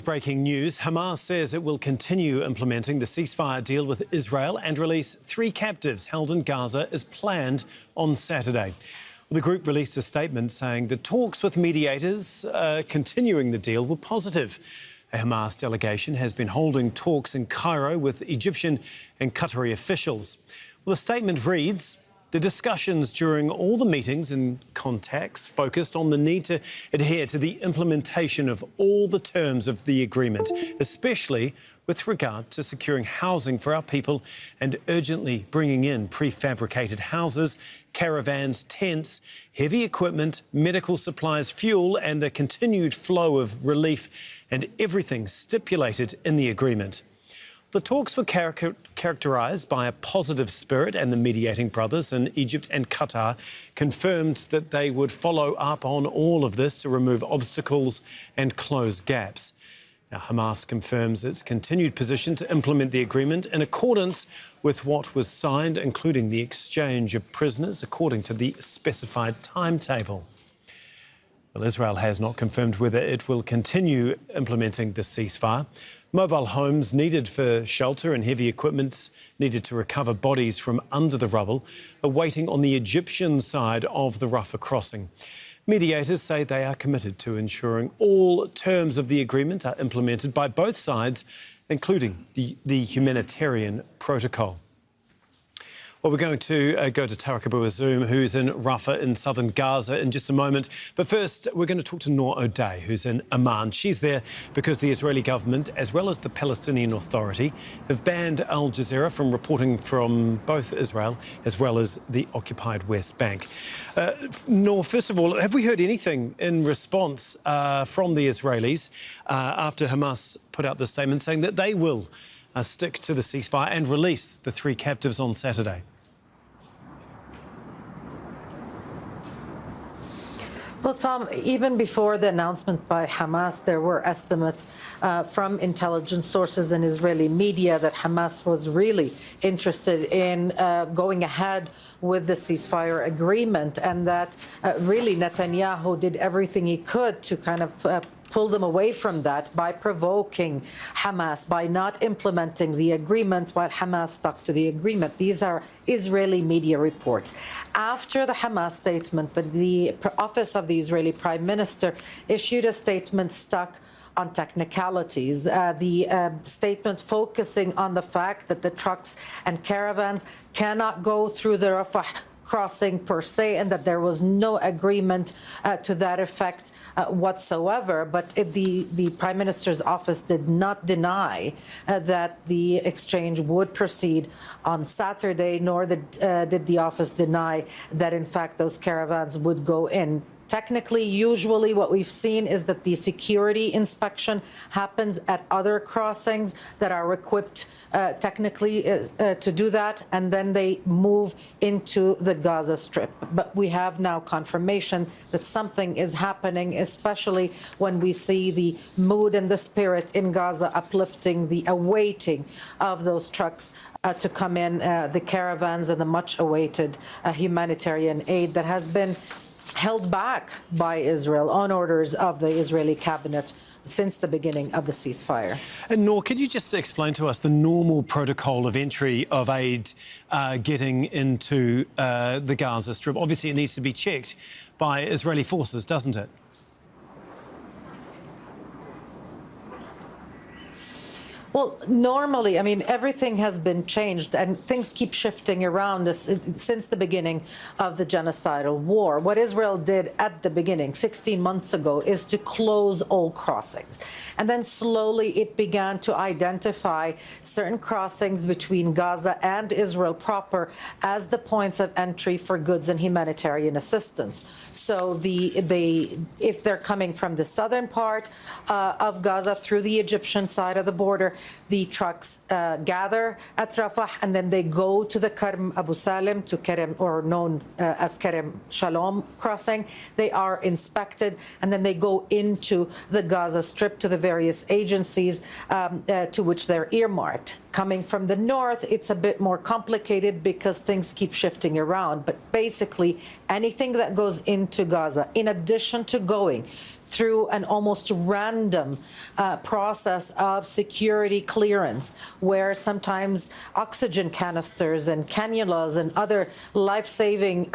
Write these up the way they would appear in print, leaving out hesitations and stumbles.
Breaking news, Hamas says it will continue implementing the ceasefire deal with Israel and release 3 captives held in Gaza as planned on Saturday. The group released a statement saying the talks with mediators continuing the deal were positive. A Hamas delegation has been holding talks in Cairo with Egyptian and Qatari officials. Well, the statement reads, the discussions during all the meetings and contacts focused on the need to adhere to the implementation of all the terms of the agreement, especially with regard to securing housing for our people and urgently bringing in prefabricated houses, caravans, tents, heavy equipment, medical supplies, fuel and the continued flow of relief and everything stipulated in the agreement. The talks were characterised by a positive spirit, and the mediating brothers in Egypt and Qatar confirmed that they would follow up on all of this to remove obstacles and close gaps. Now, Hamas confirms its continued position to implement the agreement in accordance with what was signed, including the exchange of prisoners according to the specified timetable. Well, Israel has not confirmed whether it will continue implementing the ceasefire. Mobile homes needed for shelter and heavy equipment needed to recover bodies from under the rubble are waiting on the Egyptian side of the Rafah crossing. Mediators say they are committed to ensuring all terms of the agreement are implemented by both sides, including the humanitarian protocol. Well, we're going to go to Tarek Abu Azoum, who's in Rafah in southern Gaza, in just a moment. But first, we're going to talk to Noor O'Day, who's in Amman. She's there because the Israeli government, as well as the Palestinian Authority, have banned Al Jazeera from reporting from both Israel as well as the occupied West Bank. Noor, first of all, have we heard anything in response from the Israelis after Hamas put out the statement saying that they will stick to the ceasefire and release the 3 captives on Saturday? Well, Tom, even before the announcement by Hamas, there were estimates from intelligence sources and Israeli media that Hamas was really interested in going ahead with the ceasefire agreement, and that really Netanyahu did everything he could to kind of pull them away from that by provoking Hamas, by not implementing the agreement while Hamas stuck to the agreement. These are Israeli media reports. After the Hamas statement, the office of the Israeli Prime Minister issued a statement stuck on technicalities. The statement focusing on the fact that the trucks and caravans cannot go through the Rafah crossing per se, and that there was no agreement to that effect whatsoever. But the Prime Minister's office did not deny that the exchange would proceed on Saturday, nor did the office deny that, in fact, those caravans would go in. Technically, usually what we've seen is that the security inspection happens at other crossings that are equipped technically to do that, and then they move into the Gaza Strip. But we have now confirmation that something is happening, especially when we see the mood and the spirit in Gaza uplifting, the awaiting of those trucks to come in, the caravans and the much-awaited humanitarian aid that has been held back by Israel on orders of the Israeli cabinet since the beginning of the ceasefire. And Noor, could you just explain to us the normal protocol of entry of aid getting into the Gaza Strip? Obviously, it needs to be checked by Israeli forces, doesn't it? Well, normally, I mean, everything has been changed and things keep shifting around us since the beginning of the genocidal war. What Israel did at the beginning, 16 months ago, is to close all crossings. And then slowly it began to identify certain crossings between Gaza and Israel proper as the points of entry for goods and humanitarian assistance. So if they're coming from the southern part of Gaza through the Egyptian side of the border, the trucks gather at Rafah, and then they go to the Karm Abu Salim, to Kerem, or known as Kerem Shalom crossing. They are inspected, and then they go into the Gaza Strip to the various agencies to which they're earmarked. Coming from the north, it's a bit more complicated because things keep shifting around. But basically, anything that goes into Gaza, in addition to going through an almost random process of security clearance, where sometimes oxygen canisters and cannulas and other life-saving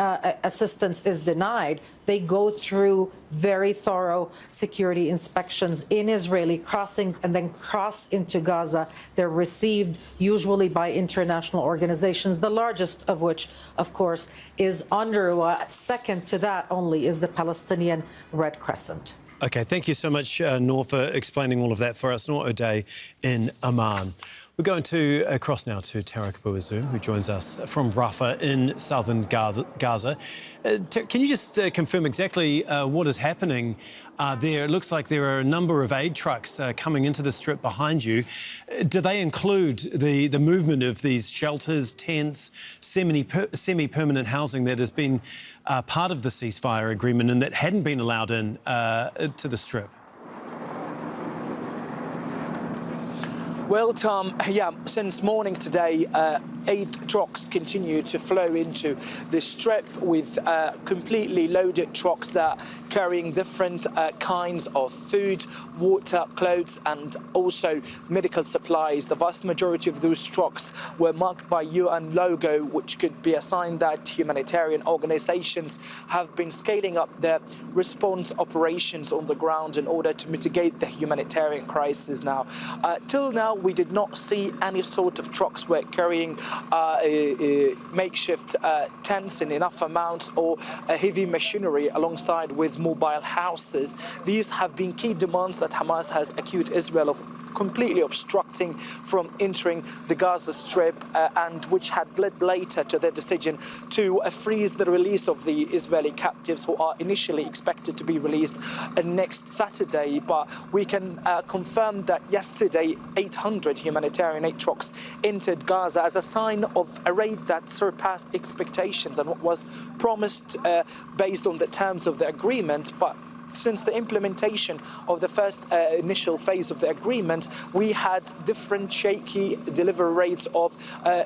assistance is denied. They go through very thorough security inspections in Israeli crossings and then cross into Gaza. They're received usually by international organizations, the largest of which, of course, is UNRWA. Second to that only is the Palestinian Red Crescent. OK, thank you so much, Noor, for explaining all of that for us. Noor O'Day in Amman. We're going to across now to Tarek Bouazoum, who joins us from Rafah in southern Gaza. Can you just confirm exactly what is happening there? It looks like there are a number of aid trucks coming into the strip behind you. Do they include the movement of these shelters, tents, semi-permanent housing that has been part of the ceasefire agreement and that hadn't been allowed in to the strip? Well, Tom, since morning today, 8 trucks continue to flow into the strip with completely loaded trucks that are carrying different kinds of food, water, clothes and also medical supplies. The vast majority of those trucks were marked by UN logo, which could be a sign that humanitarian organizations have been scaling up their response operations on the ground in order to mitigate the humanitarian crisis now. Till now, we did not see any sort of trucks were carrying makeshift tents in enough amounts or heavy machinery alongside with mobile houses. These have been key demands that Hamas has accused Israel of completely obstructing from entering the Gaza Strip and which had led later to their decision to freeze the release of the Israeli captives who are initially expected to be released next Saturday. But we can confirm that yesterday 800 humanitarian aid trucks entered Gaza as a sign of a raid that surpassed expectations and what was promised based on the terms of the agreement. But since the implementation of the first initial phase of the agreement, we had different shaky delivery rates of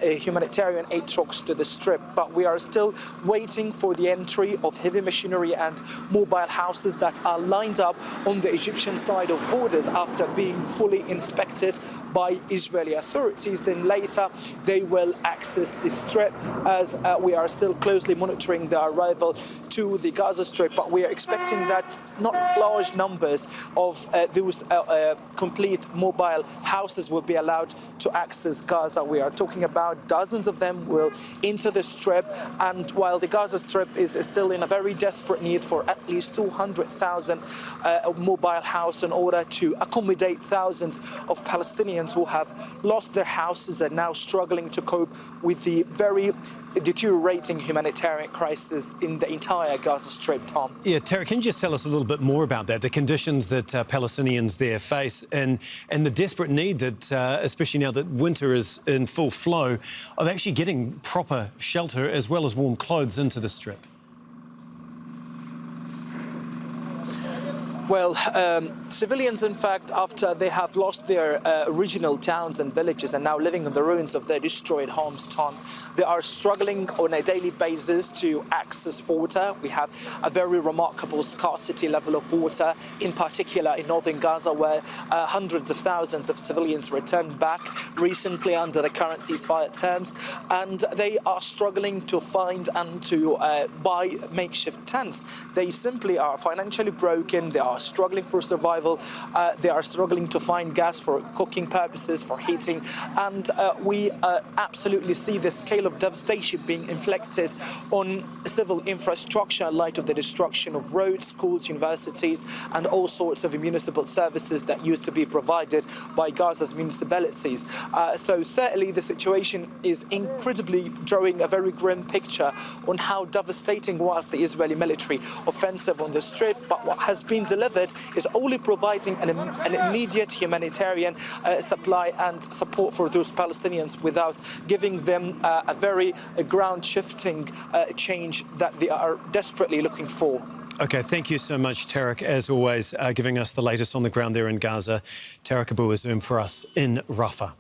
humanitarian aid trucks to the strip. But we are still waiting for the entry of heavy machinery and mobile houses that are lined up on the Egyptian side of borders after being fully inspected by Israeli authorities. Then later they will access the strip, as we are still closely monitoring the arrival to the Gaza Strip. But we are expecting that not large numbers of those complete mobile houses will be allowed to access Gaza. We are talking about dozens of them will enter the strip, and while the Gaza Strip is still in a very desperate need for at least 200,000 mobile house in order to accommodate thousands of Palestinians who have lost their houses and now struggling to cope with the very deteriorating humanitarian crisis in the entire Gaza Strip, Tom. Yeah, Tarek, can you just tell us a little bit more about that, the conditions that Palestinians there face and the desperate need that, especially now that winter is in full flow, of actually getting proper shelter as well as warm clothes into the Strip? Well, civilians, in fact, after they have lost their original towns and villages and now living in the ruins of their destroyed homes, Tom, they are struggling on a daily basis to access water. We have a very remarkable scarcity level of water, in particular in northern Gaza, where hundreds of thousands of civilians returned back recently under the current ceasefire terms, and they are struggling to find and to buy makeshift tents. They simply are financially broken. They are struggling for survival. They are struggling to find gas for cooking purposes, for heating, and we absolutely see the scale of devastation being inflicted on civil infrastructure in light of the destruction of roads, schools, universities, and all sorts of municipal services that used to be provided by Gaza's municipalities. So certainly the situation is incredibly drawing a very grim picture on how devastating was the Israeli military offensive on the Strip. But what has been delivered is only providing an immediate humanitarian supply and support for those Palestinians without giving them a very ground-shifting change that they are desperately looking for. OK, thank you so much, Tarek, as always, giving us the latest on the ground there in Gaza. Tarek Bouazoum for us in Rafah.